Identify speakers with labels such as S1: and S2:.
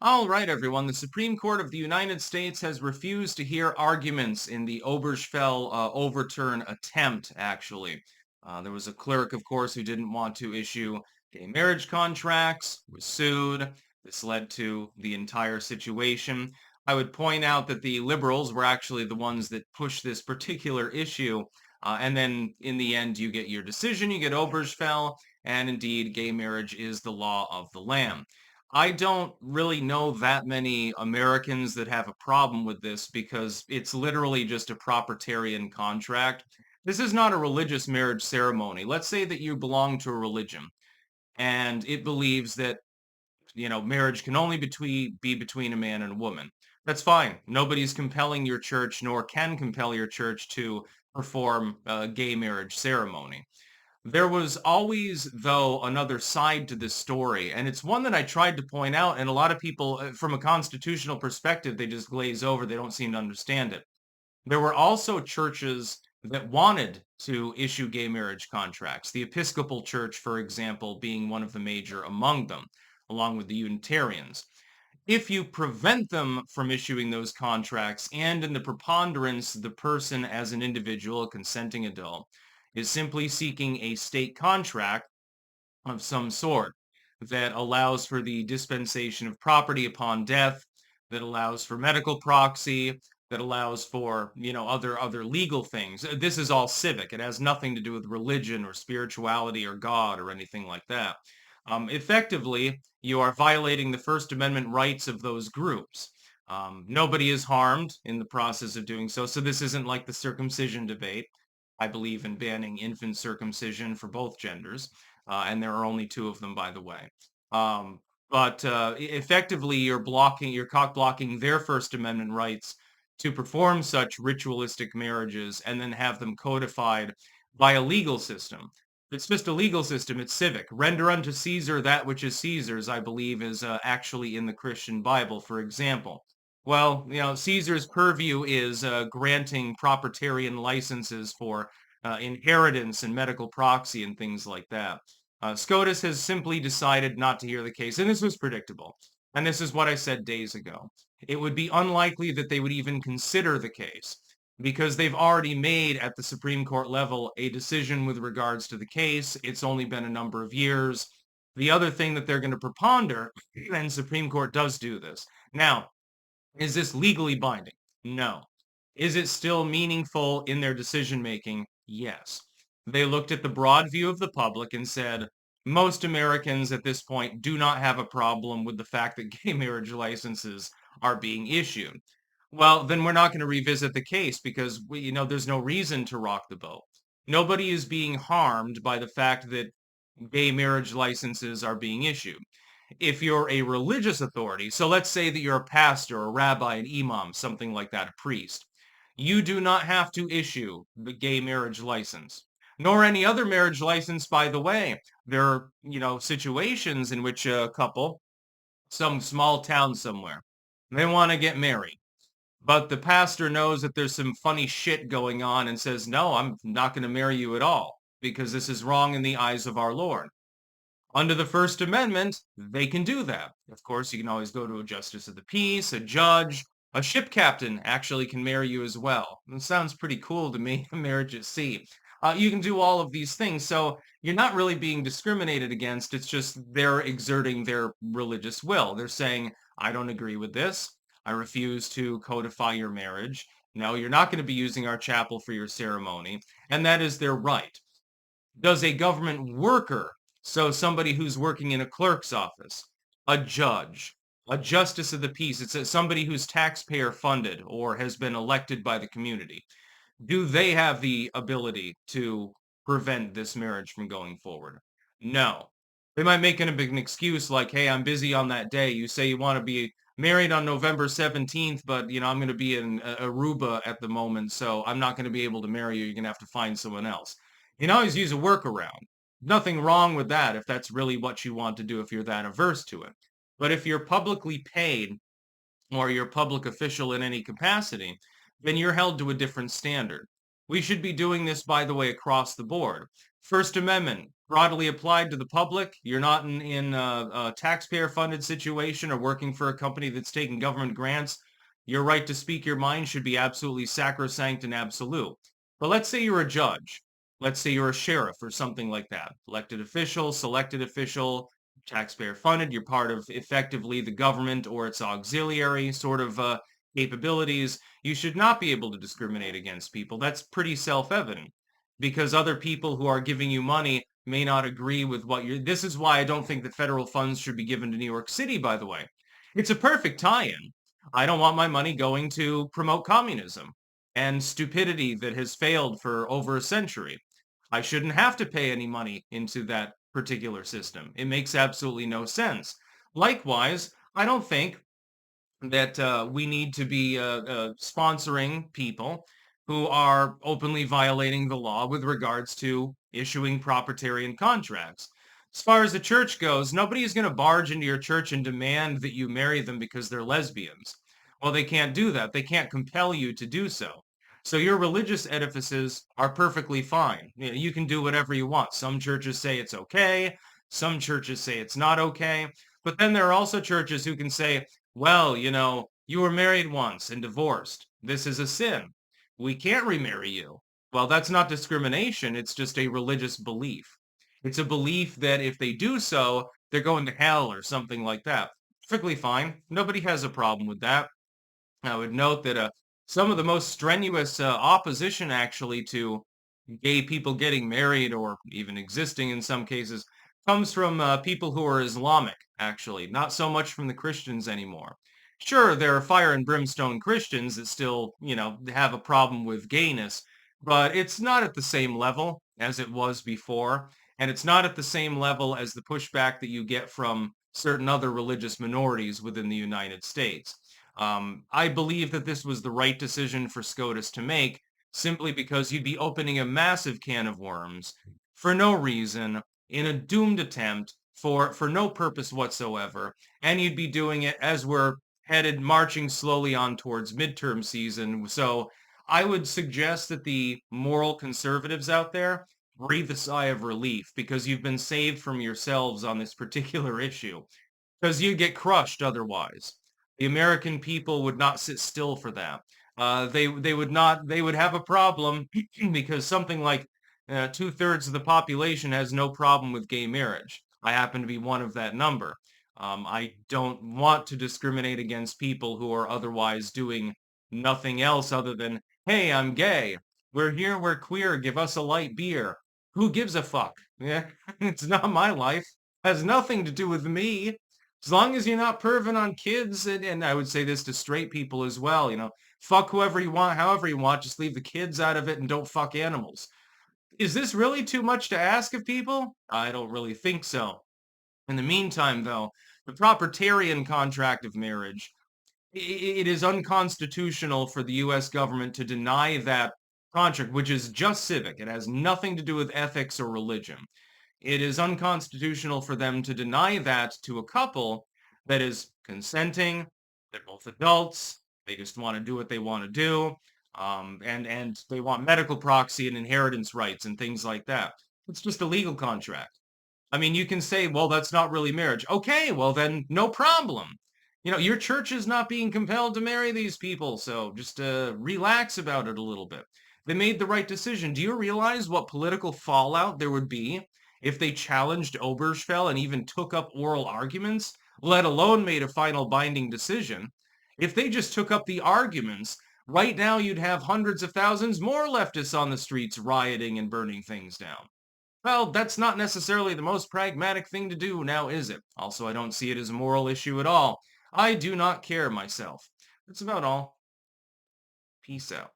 S1: All right, everyone. The Supreme Court of the United States has refused to hear arguments in the Obergefell overturn attempt, actually. There was a clerk, of course, who didn't want to issue gay marriage contracts, was sued. This led to the entire situation. I would point out that the liberals were actually the ones that pushed this particular issue. And then in the end, you get your decision, you get Obergefell, and indeed, gay marriage is the law of the land. I don't really know that many Americans that have a problem with this because it's literally just a proprietarian contract. This is not a religious marriage ceremony. Let's say that you belong to a religion and it believes that, marriage can only be between a man and a woman. That's fine. Nobody's compelling your church nor can compel your church to perform a gay marriage ceremony. There was always, though, another side to this story, and it's one that I tried to point out, and a lot of people, from a constitutional perspective, they just glaze over. They don't seem to understand it. There were also churches that wanted to issue gay marriage contracts, the Episcopal Church, for example, being one of the major among them, along with the Unitarians. If you prevent them from issuing those contracts, and in the preponderance, the person as an individual, a consenting adult, is simply seeking a state contract of some sort that allows for the dispensation of property upon death, that allows for medical proxy, that allows for, other legal things. This is all civic. It has nothing to do with religion or spirituality or God or anything like that. Effectively, you are violating the First Amendment rights of those groups. Nobody is harmed in the process of doing so. So this isn't like the circumcision debate. I believe in banning infant circumcision for both genders, and there are only two of them, by the way. But effectively, you're cock blocking their First Amendment rights to perform such ritualistic marriages and then have them codified by a legal system. It's just a legal system, it's civic. Render unto Caesar that which is Caesar's, I believe, is actually in the Christian Bible, for example. Well, Caesar's purview is granting proprietarian licenses for inheritance and medical proxy and things like that. SCOTUS has simply decided not to hear the case, and this was predictable. And this is what I said days ago. It would be unlikely that they would even consider the case because they've already made at the Supreme Court level a decision with regards to the case. It's only been a number of years. The other thing that they're going to preponder, and Supreme Court does do this. Now, is this legally binding? No. Is it still meaningful in their decision making? Yes. They looked at the broad view of the public and said, most Americans at this point do not have a problem with the fact that gay marriage licenses are being issued. Well, then we're not going to revisit the case because there's no reason to rock the boat. Nobody is being harmed by the fact that gay marriage licenses are being issued. If you're a religious authority, so let's say that you're a pastor, a rabbi, an imam, something like that, a priest, you do not have to issue the gay marriage license, nor any other marriage license, by the way. There are, situations in which a couple, some small town somewhere, they want to get married. But the pastor knows that there's some funny shit going on and says, no, I'm not going to marry you at all because this is wrong in the eyes of our Lord. Under the First Amendment, they can do that. Of course, you can always go to a justice of the peace, a judge, a ship captain actually can marry you as well. It sounds pretty cool to me, marriage at sea. You can do all of these things. So you're not really being discriminated against. It's just they're exerting their religious will. They're saying, I don't agree with this. I refuse to codify your marriage. No, you're not going to be using our chapel for your ceremony. And that is their right. Does a government worker, so somebody who's working in a clerk's office, a judge, a justice of the peace, it's somebody who's taxpayer funded or has been elected by the community, do they have the ability to prevent this marriage from going forward? No. They might make it a big excuse like, hey, I'm busy on that day. You say you want to be married on November 17th, but I'm going to be in Aruba at the moment, so I'm not going to be able to marry you. You're going to have to find someone else. You can always use a workaround. Nothing wrong with that if that's really what you want to do, if you're that averse to it. But if you're publicly paid or you're a public official in any capacity, then you're held to a different standard. We should be doing this, by the way, across the board. First Amendment, broadly applied to the public. You're not in a taxpayer-funded situation or working for a company that's taking government grants. Your right to speak your mind should be absolutely sacrosanct and absolute. But let's say you're a judge. Let's say you're a sheriff or something like that. Elected official, selected official, taxpayer-funded. You're part of effectively the government or its auxiliary sort of capabilities. You should not be able to discriminate against people. That's pretty self-evident because other people who are giving you money may not agree with what you're. This is why I don't think that federal funds should be given to New York City, by the way. It's a perfect tie-in. I don't want my money going to promote communism and stupidity that has failed for over a century. I shouldn't have to pay any money into that particular system. It makes absolutely no sense. Likewise, I don't think that we need to be sponsoring people who are openly violating the law with regards to issuing proprietarian contracts. As far as the church goes, nobody is going to barge into your church and demand that you marry them because they're lesbians. Well, they can't do that. They can't compel you to do so. So your religious edifices are perfectly fine. You can do whatever you want. Some churches say it's okay. Some churches say it's not okay. But then there are also churches who can say, well, you were married once and divorced. This is a sin. We can't remarry you. Well, that's not discrimination. It's just a religious belief. It's a belief that if they do so, they're going to hell or something like that. Perfectly fine. Nobody has a problem with that. I would note that some of the most strenuous opposition actually to gay people getting married or even existing in some cases comes from people who are Islamic, actually, not so much from the Christians anymore. Sure, there are fire and brimstone Christians that still, have a problem with gayness, but it's not at the same level as it was before, and it's not at the same level as the pushback that you get from certain other religious minorities within the United States. I believe that this was the right decision for SCOTUS to make, simply because you'd be opening a massive can of worms for no reason, in a doomed attempt for no purpose whatsoever, and you'd be doing it as we're headed marching slowly on towards midterm season. So I would suggest that the moral conservatives out there breathe a sigh of relief because you've been saved from yourselves on this particular issue because you get crushed otherwise. The American people would not sit still for that. They would not. They would have a problem because something like 2/3 of the population has no problem with gay marriage. I happen to be one of that number. I don't want to discriminate against people who are otherwise doing nothing else other than, hey, I'm gay. We're here. We're queer. Give us a light beer. Who gives a fuck? Yeah, it's not my life. Has nothing to do with me. As long as you're not perving on kids, and I would say this to straight people as well, fuck whoever you want, however you want, just leave the kids out of it and don't fuck animals. Is this really too much to ask of people? I don't really think so. In the meantime, though, the proprietarian contract of marriage, it is unconstitutional for the U.S. government to deny that contract, which is just civic. It has nothing to do with ethics or religion. It is unconstitutional for them to deny that to a couple that is consenting, they're both adults, they just want to do what they want to do, and they want medical proxy and inheritance rights and things like that. It's just a legal contract. I mean, you can say, well, that's not really marriage. Okay, well then, no problem. Your church is not being compelled to marry these people, so just relax about it a little bit. They made the right decision. Do you realize what political fallout there would be if they challenged Obergefell and even took up oral arguments, let alone made a final binding decision? If they just took up the arguments, right now you'd have hundreds of thousands more leftists on the streets rioting and burning things down. Well, that's not necessarily the most pragmatic thing to do, now is it? Also, I don't see it as a moral issue at all. I do not care myself. That's about all. Peace out.